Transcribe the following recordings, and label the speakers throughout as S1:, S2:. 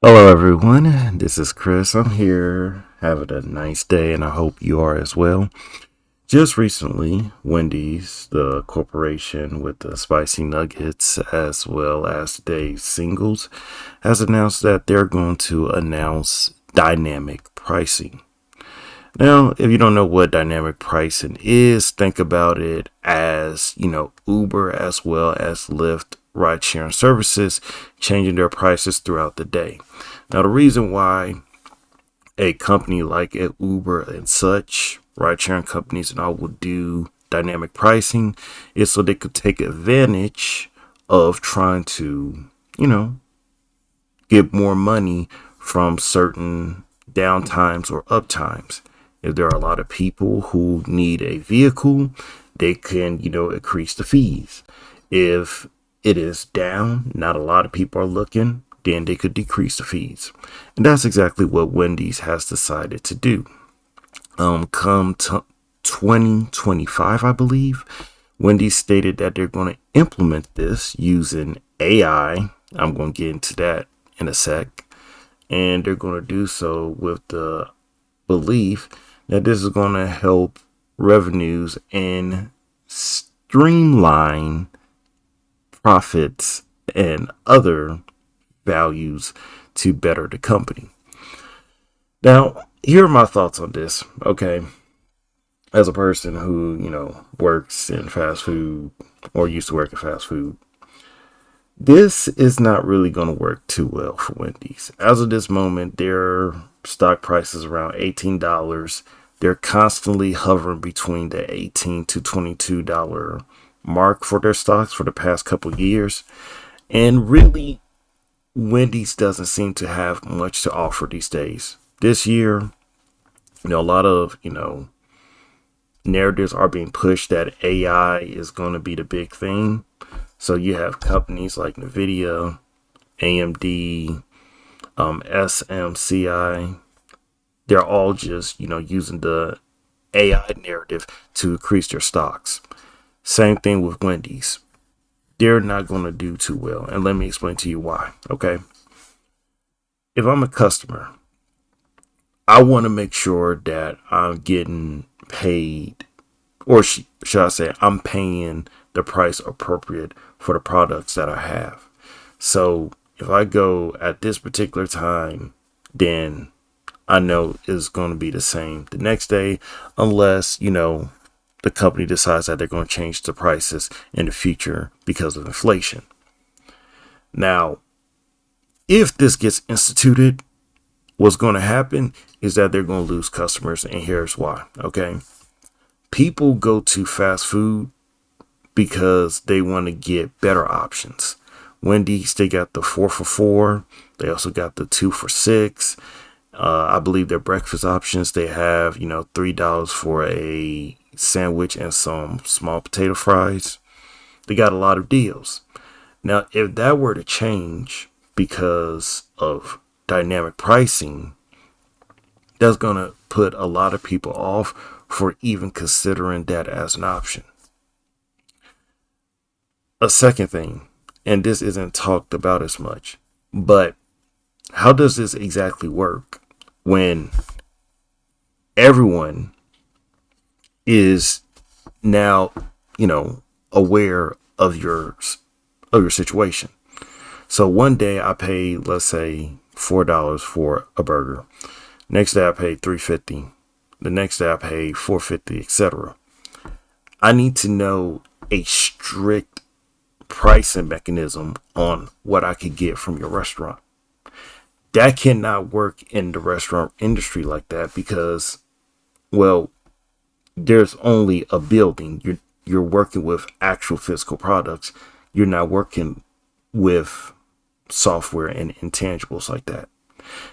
S1: Hello, everyone. This is Chris. I'm here having a nice day, and I hope you are as well. Just recently, Wendy's, the corporation with the spicy nuggets as well as today's singles, has announced that they're going to announce dynamic pricing. Now, if you don't know what dynamic pricing is, think about it as, Uber as well as Lyft ride sharing services changing their prices throughout the day. Now, the reason why a company like Uber and such, ride sharing companies and all, will do dynamic pricing is so they could take advantage of trying to, you know, get more money from certain downtimes or uptimes. If there are a lot of people who need a vehicle, they can, increase the fees. If it is down, not a lot of people are looking, then they could decrease the fees. And that's exactly what Wendy's has decided to do. Come 2025, I believe, Wendy's stated that they're going to implement this using AI. I'm going to get into that in a sec. And they're going to do so with the belief that this is going to help revenues and streamline profits and other values to better the company. Now, here are my thoughts on this. Okay. As a person who, works in fast food or used to work in fast food, this is not really going to work too well for Wendy's. As of this moment, their stock price is around $18. They're constantly hovering between the $18 to $22 mark for their stocks for the past couple of years. And really, Wendy's doesn't seem to have much to offer these days. This year, a lot of, narratives are being pushed that AI is going to be the big thing. So you have companies like NVIDIA, AMD, SMCI. They're all just, using the AI narrative to increase their stocks. Same thing with Wendy's. They're not going to do too well. And let me explain to you why. Okay. If I'm a customer, I want to make sure that I'm getting paid, or should I say, I'm paying the price appropriate for the products that I have. So if I go at this particular time, then I know it's going to be the same the next day, unless, the company decides that they're going to change the prices in the future because of inflation. Now, if this gets instituted, what's going to happen is that they're going to lose customers, and here's why. Okay. People go to fast food because they want to get better options. Wendy's, they got the 4 for $4. They also got the 2 for $6. I believe their breakfast options, they have, $3 for a sandwich and some small potato fries. They got a lot of deals. Now, if that were to change because of dynamic pricing, that's going to put a lot of people off for even considering that as an option. A second thing, and this isn't talked about as much, but how does this exactly work when everyone is now, aware of your situation? So one day I pay, let's say, $4 for a burger. Next day I pay $3.50. The next day I pay $4.50, etc. I need to know a strict pricing mechanism on what I could get from your restaurant. That cannot work in the restaurant industry like that because, well, there's only a building. You're working with actual physical products. You're not working with software and intangibles like that.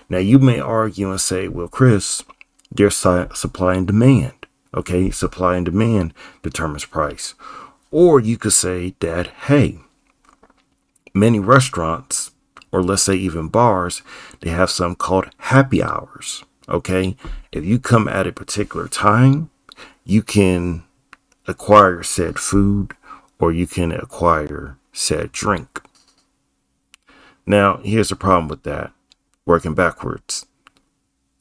S1: Now, you may argue and say, well, Chris, there's supply and demand. Okay, supply and demand determines price. Or you could say that, hey, many restaurants, or let's say even bars, they have something called happy hours. Okay, if you come at a particular time, you can acquire said food or you can acquire said drink. Now, here's the problem with that. working backwards.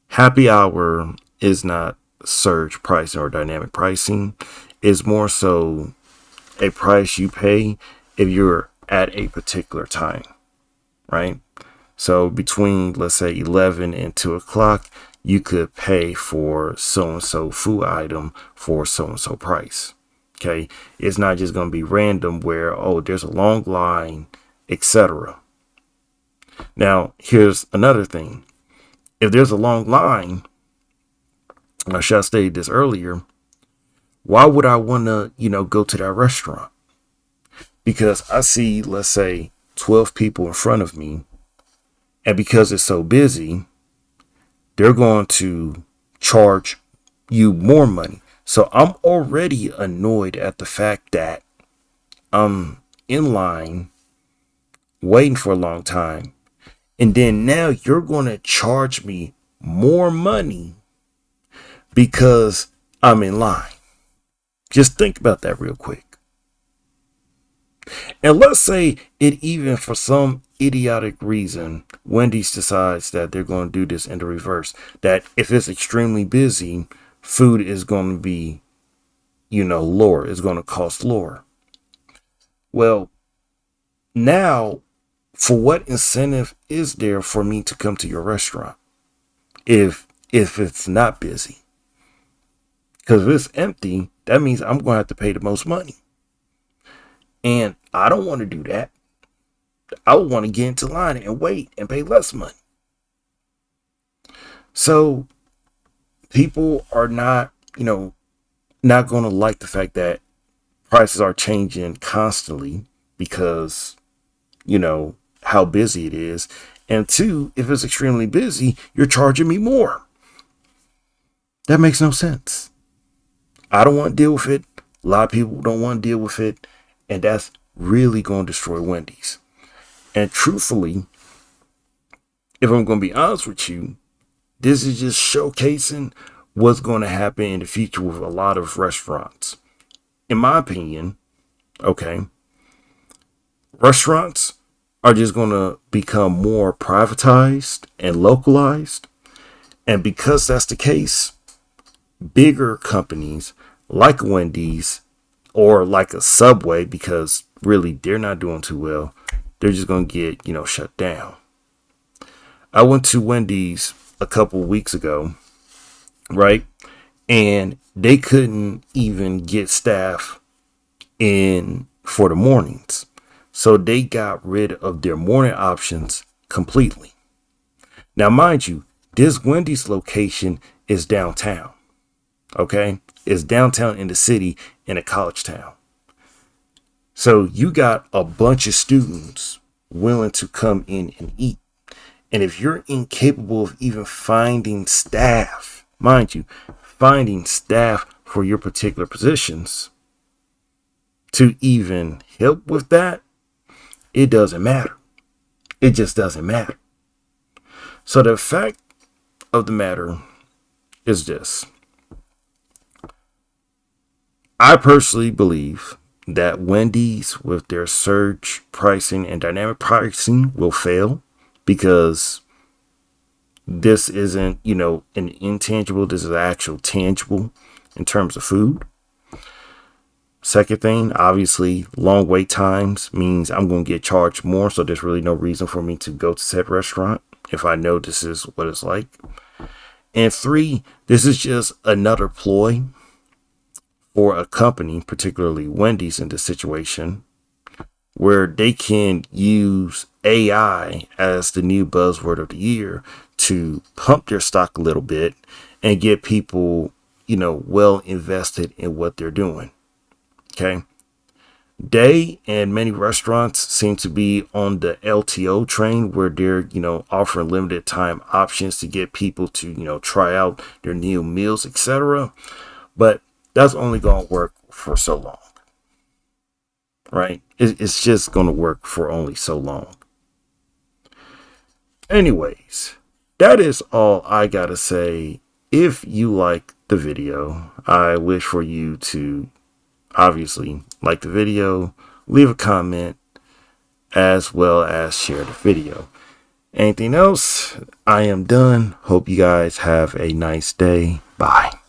S1: Happy hour is not surge pricing or dynamic pricing. It's more so a price you pay if you're at a particular time, right? So between, let's say, 11 and 2 o'clock, you could pay for so and so food item for so and so price. Okay. It's not just going to be random where, oh, there's a long line, etc. Now, here's another thing. If there's a long line, I should have stated this earlier, why would I want to, go to that restaurant? Because I see, let's say, 12 people in front of me, and because it's so busy, they're going to charge you more money. So I'm already annoyed at the fact that I'm in line waiting for a long time. And then now you're going to charge me more money because I'm in line. Just think about that real quick. And let's say it even for some idiotic reason, Wendy's decides that they're going to do this in the reverse. That if it's extremely busy, food is going to be, lower. It's going to cost lower. Well, now, for what incentive is there for me to come to your restaurant if it's not busy? Because if it's empty, that means I'm going to have to pay the most money. And I don't want to do that. I would want to get into line and wait and pay less money. So people are not, not going to like the fact that prices are changing constantly because, how busy it is. And two, if it's extremely busy, you're charging me more. That makes no sense. I don't want to deal with it. A lot of people don't want to deal with it. And that's really going to destroy Wendy's. And truthfully, if I'm going to be honest with you, this is just showcasing what's going to happen in the future with a lot of restaurants. In my opinion, okay, restaurants are just going to become more privatized and localized. And because that's the case, bigger companies like Wendy's or like a Subway, because really they're not doing too well, they're just going to get, shut down. I went to Wendy's a couple weeks ago, right? And they couldn't even get staff in for the mornings. So they got rid of their morning options completely. Now, mind you, this Wendy's location is downtown. Okay? It's downtown in the city in a college town. So you got a bunch of students willing to come in and eat. And if you're incapable of even finding staff, mind you, finding staff for your particular positions to even help with that, it doesn't matter. It just doesn't matter. So the fact of the matter is this. I personally believe that Wendy's with their surge pricing and dynamic pricing will fail because this isn't, an intangible. This is actual tangible in terms of food. Second thing, obviously, long wait times means I'm going to get charged more. So there's really no reason for me to go to said restaurant if I know this is what it's like. And three, this is just another ploy for a company, particularly Wendy's in this situation, where they can use AI as the new buzzword of the year to pump their stock a little bit and get people, well invested in what they're doing. Okay. They and many restaurants seem to be on the LTO train where they're, offering limited time options to get people to, try out their new meals, etc. But that's only going to work for so long. Right? It's just going to work for only so long. Anyways, that is all I got to say. If you like the video, I wish for you to obviously like the video, leave a comment, as well as share the video. Anything else? I am done. Hope you guys have a nice day. Bye.